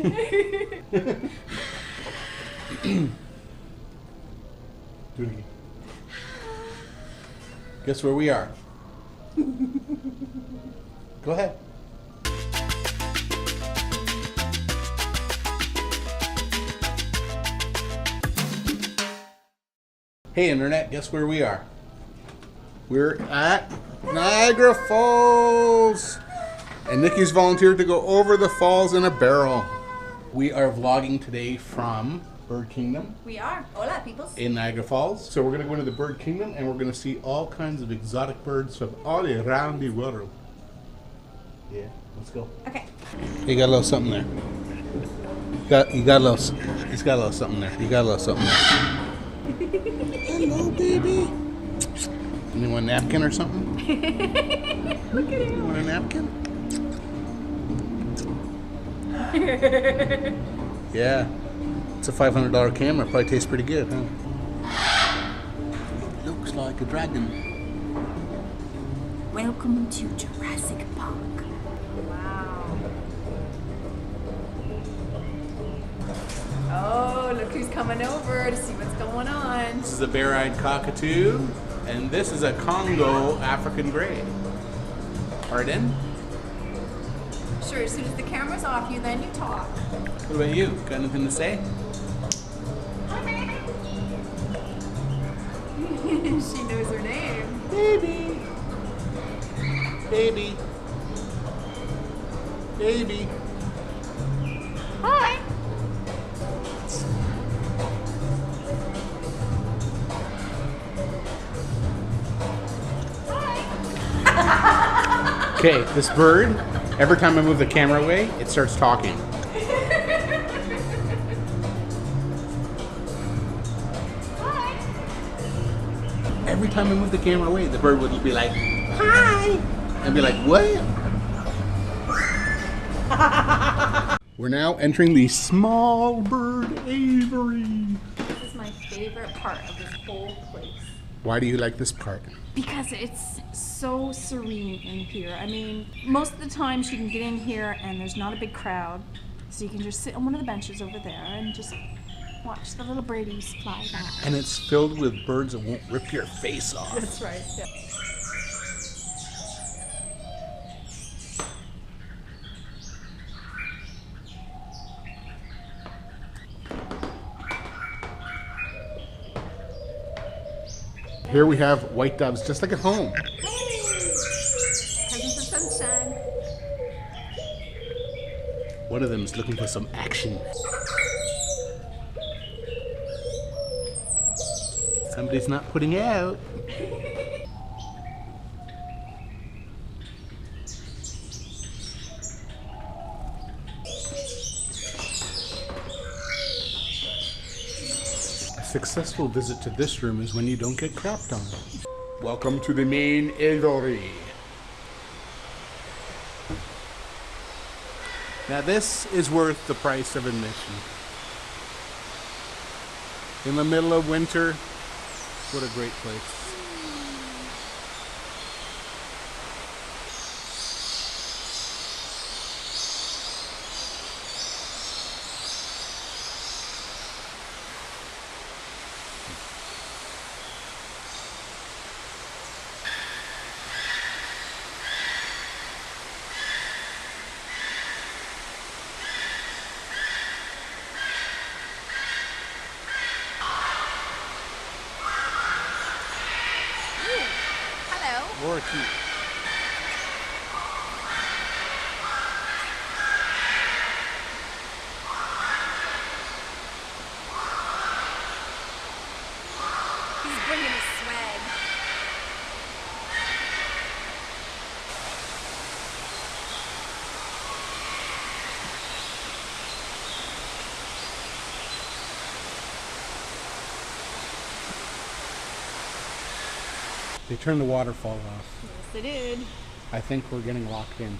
Do it again. Guess where we are? Go ahead. Hey Internet, guess where we are? We're at Niagara Falls! And Nikki's volunteered to go over the falls in a barrel. We are vlogging today from Bird Kingdom. We are. Hola, peoples. In Niagara Falls. So we're going to go into the Bird Kingdom and we're going to see all kinds of exotic birds from all around the world. Yeah, let's go. Okay. You got a little something there. You got a little, he's got a little something there. You got a little something there. Hello, baby. You want a napkin or something? Look at him. You want a napkin? Yeah. It's a $500 camera. Probably tastes pretty good, huh? It looks like a dragon. Welcome to Jurassic Park. Wow. Oh, look who's coming over to see what's going on. This is a bare-eyed cockatoo, and this is a Congo African gray. Pardon? Sure, as soon as the camera's off you, then you talk. What about you? Got anything to say? She knows her name. Baby. Baby. Baby. Hi. Okay, this bird, every time I move the camera away, it starts talking. Every time I move the camera away, the bird would be like, hi! And be like, what? We're now entering the small bird aviary. This is my favorite part of this whole place. Why do you like this part? Because it's so serene in here. I mean, most of the times you can get in here and there's not a big crowd. So you can just sit on one of the benches over there and just watch the little birdies fly by. And it's filled with birds that won't rip your face off. That's right. Yeah. Here we have white doves, just like at home. Cousins of sunshine. One of them is looking for some action. Somebody's not putting out. A successful visit to this room is when you don't get crapped on. Welcome to the main aviary. Now this is worth the price of admission. In the middle of winter, what a great place. Or cute. He's bringing his swag. They turned the waterfall off. Yes, they did. I think we're getting locked in.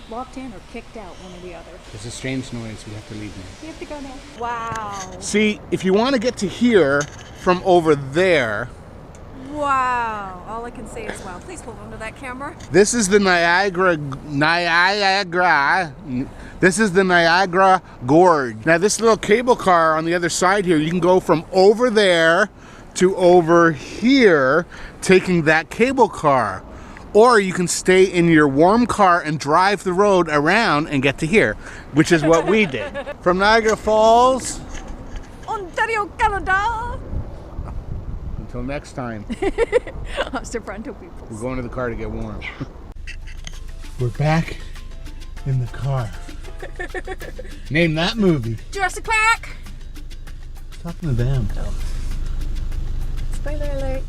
Locked in or kicked out, one or the other. There's a strange noise. We have to leave now. We have to go now. Wow. See, if you want to get to here from over there, Wow. All I can say is wow. Please hold on to that camera. This is the Niagara. This is the Niagara Gorge. Now this little cable car on the other side here, you can go from over there to over here, taking that cable car. Or you can stay in your warm car and drive the road around and get to here, which is what we did. From Niagara Falls, Ontario, Canada. until next time. Hasta pronto, people. We're going to the car to get warm. We're back in the car. Name that movie. Jurassic Park. Talking to them. Spoiler alert.